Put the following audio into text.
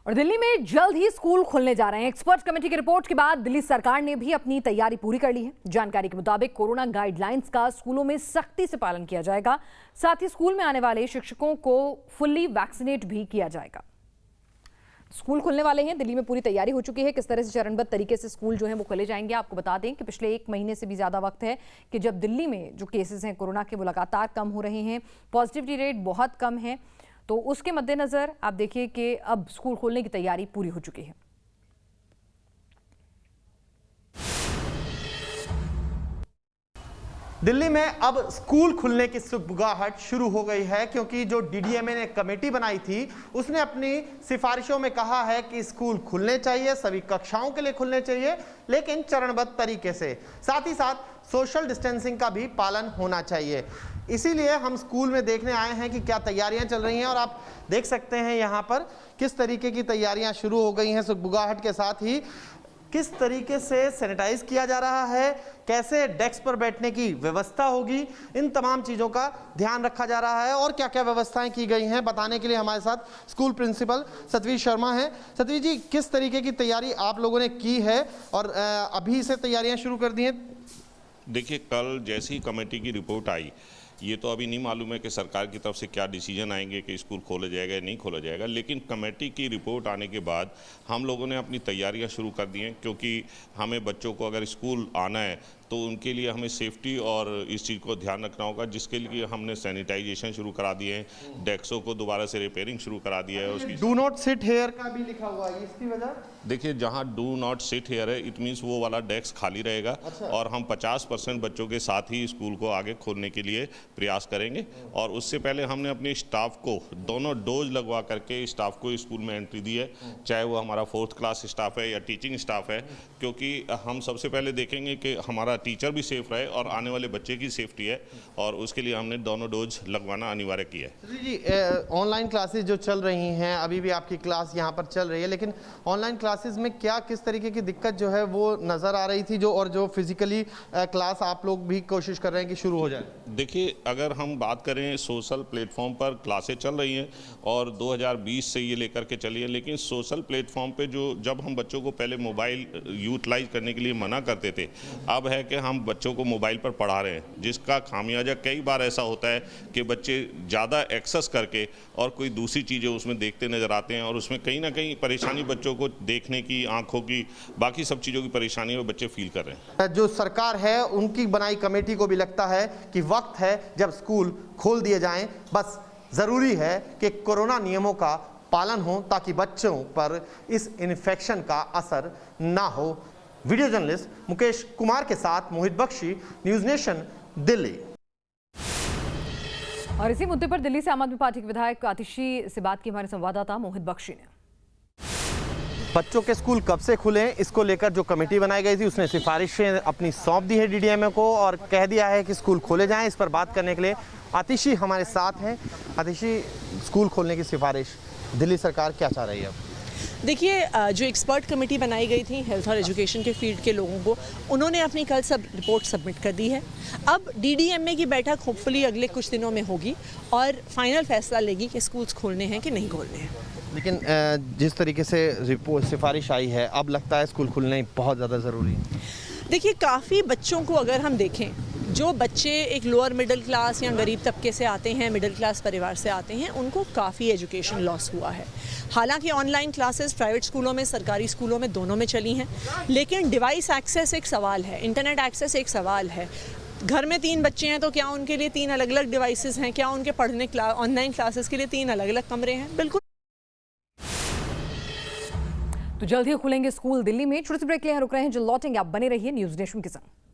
और दिल्ली में जल्द ही स्कूल खुलने जा रहे हैं। एक्सपर्ट कमेटी की रिपोर्ट के बाद दिल्ली सरकार ने भी अपनी तैयारी पूरी कर ली है। जानकारी के मुताबिक कोरोना गाइडलाइंस का स्कूलों में सख्ती से पालन किया जाएगा। साथ ही स्कूल में आने वाले शिक्षकों को फुल्ली वैक्सीनेट भी किया जाएगा। स्कूल खुलने वाले हैं, दिल्ली में पूरी तैयारी हो चुकी है। किस तरह से चरणबद्ध तरीके से स्कूल जो है वो खोले जाएंगे, आपको बता दें कि पिछले 1 महीने से भी ज्यादा वक्त है कि जब दिल्ली में जो केसेस हैं कोरोना के वो लगातार कम हो रहे हैं, पॉजिटिविटी रेट बहुत कम है। तो उसके मद्देनजर आप देखिए कि अब स्कूल खोलने की तैयारी पूरी हो चुकी है। दिल्ली में अब स्कूल खुलने की सुगबुगाहट शुरू हो गई है, क्योंकि जो डीडीएमए ने कमेटी बनाई थी उसने अपनी सिफारिशों में कहा है कि स्कूल खुलने चाहिए, सभी कक्षाओं के लिए खुलने चाहिए, लेकिन चरणबद्ध तरीके से। साथ ही साथ सोशल डिस्टेंसिंग का भी पालन होना चाहिए। इसीलिए हम स्कूल में देखने आए हैं कि क्या तैयारियां चल रही हैं, और आप देख सकते हैं यहाँ पर किस तरीके की तैयारियां शुरू हो गई हैं। सुगबुगाहट के साथ ही किस तरीके से सैनिटाइज किया जा रहा है, कैसे डेस्क पर बैठने की व्यवस्था होगी, इन तमाम चीज़ों का ध्यान रखा जा रहा है। और क्या क्या व्यवस्थाएं की गई हैं, बताने के लिए हमारे साथ स्कूल प्रिंसिपल सतवीर शर्मा हैं। सतवीर जी, किस तरीके की तैयारी आप लोगों ने की है और अभी से तैयारियां शुरू कर दी हैं? देखिए, कल जैसी कमेटी की रिपोर्ट आई, ये तो अभी नहीं मालूम है कि सरकार की तरफ से क्या डिसीजन आएंगे कि स्कूल खोला जाएगा या नहीं खोला जाएगा, लेकिन कमेटी की रिपोर्ट आने के बाद हम लोगों ने अपनी तैयारियां शुरू कर दी हैं। क्योंकि हमें बच्चों को अगर स्कूल आना है तो उनके लिए हमें सेफ्टी और इस चीज़ को ध्यान रखना होगा, जिसके लिए हमने सैनिटाइजेशन शुरू करा दिए हैं, डेस्कों को दोबारा से रिपेयरिंग शुरू करा दिया है। उसकी डू नॉट सिट हेयर का भी लिखा हुआ है, इसकी वजह? देखिए, जहाँ डू नॉट सिट हेयर है, इट मीन्स वो वाला डेस्क खाली रहेगा। अच्छा। और हम 50% बच्चों के साथ ही स्कूल को आगे खोलने के लिए प्रयास करेंगे। और उससे पहले हमने अपने स्टाफ को दोनों डोज लगवा करके स्टाफ को स्कूल में एंट्री दी है, चाहे वो हमारा 4th क्लास स्टाफ है या टीचिंग स्टाफ है, क्योंकि हम सबसे पहले देखेंगे कि हमारा टीचर भी सेफ रहे और आने वाले बच्चे की सेफ्टी है, और उसके लिए हमने दोनों डोज लगवाना अनिवार्य किया है। जी, ऑनलाइन क्लासेस जो चल रही हैं, अभी भी आपकी क्लास यहाँ पर चल रही है, लेकिन ऑनलाइन क्लासेस में क्या किस तरीके की दिक्कत जो है वो नज़र आ रही थी, जो फिजिकली क्लास आप लोग भी कोशिश कर रहे हैं कि शुरू हो जाए? देखिए, अगर हम बात करें, सोशल प्लेटफॉर्म पर क्लासेस चल रही हैं और 2020 से ये लेकर के चली है, लेकिन सोशल प्लेटफॉर्म पे जब हम बच्चों को पहले मोबाइल यूटिलाइज करने के लिए मना करते थे, अब है कि हम बच्चों को मोबाइल पर पढ़ा रहे हैं, जिसका खामियाजा कई बार ऐसा होता है कि बच्चे ज़्यादा एक्सेस करके और कोई दूसरी चीज़ें उसमें देखते नज़र आते हैं, और उसमें कहीं ना कहीं परेशानी बच्चों को देखने की, आंखों की, बाकी सब चीज़ों की परेशानी वो बच्चे फील कर रहे हैं। जो सरकार है उनकी बनाई कमेटी को भी लगता है कि वक्त है जब स्कूल खोल दिए जाएं। बस ज़रूरी है कि कोरोना नियमों का पालन हो, ताकि बच्चों पर इस इन्फेक्शन का असर ना हो। वीडियो जर्नलिस्ट मुकेश कुमार के साथ मोहित बख्शी, न्यूज़ नेशन, दिल्ली। और इसी मुद्दे पर दिल्ली से आम आदमी पार्टी के विधायक आतिशी से बात की हमारे संवाददाता मोहित बख्शी ने। बच्चों के स्कूल कब से खुलें, इसको लेकर जो कमेटी बनाई गई थी उसने सिफारिशें अपनी सौंप दी है डीडीएमए को, और कह दिया है कि स्कूल खोले जाएं। इस पर बात करने के लिए आतिशी हमारे साथ हैं। आतिशी, स्कूल खोलने की सिफारिश दिल्ली सरकार क्या चाह रही है? देखिए, जो एक्सपर्ट कमेटी बनाई गई थी हेल्थ और एजुकेशन के फील्ड के लोगों को, उन्होंने अपनी कल सब रिपोर्ट सबमिट कर दी है। अब डीडीएमए की बैठक होपफुली अगले कुछ दिनों में होगी और फाइनल फैसला लेगी कि स्कूल्स खोलने हैं कि नहीं खोलने हैं। लेकिन जिस तरीके से रिपोर्ट सिफारिश आई है, अब लगता है स्कूल खुलने बहुत ज़्यादा ज़रूरी है। देखिए, काफ़ी बच्चों को अगर हम देखें, जो बच्चे एक लोअर मिडिल क्लास या गरीब तबके से आते हैं, मिडिल क्लास परिवार से आते हैं, उनको काफ़ी एजुकेशन लॉस हुआ है। हालांकि ऑनलाइन क्लासेस प्राइवेट स्कूलों में, सरकारी स्कूलों में, दोनों में चली हैं, लेकिन डिवाइस एक्सेस एक सवाल है, इंटरनेट एक्सेस एक सवाल है। घर में 3 बच्चे हैं तो क्या उनके लिए 3 अलग अलग डिवाइसेस हैं? क्या उनके पढ़ने ऑनलाइन क्लासेस के लिए 3 अलग अलग कमरे हैं? बिल्कुल। तो जल्द ही खुलेंगे स्कूल दिल्ली में। छोटे से ब्रेक के लिए रुक रहे हैं, जो लौटेंगे आप बने रहिए न्यूज़ नेशन के संग।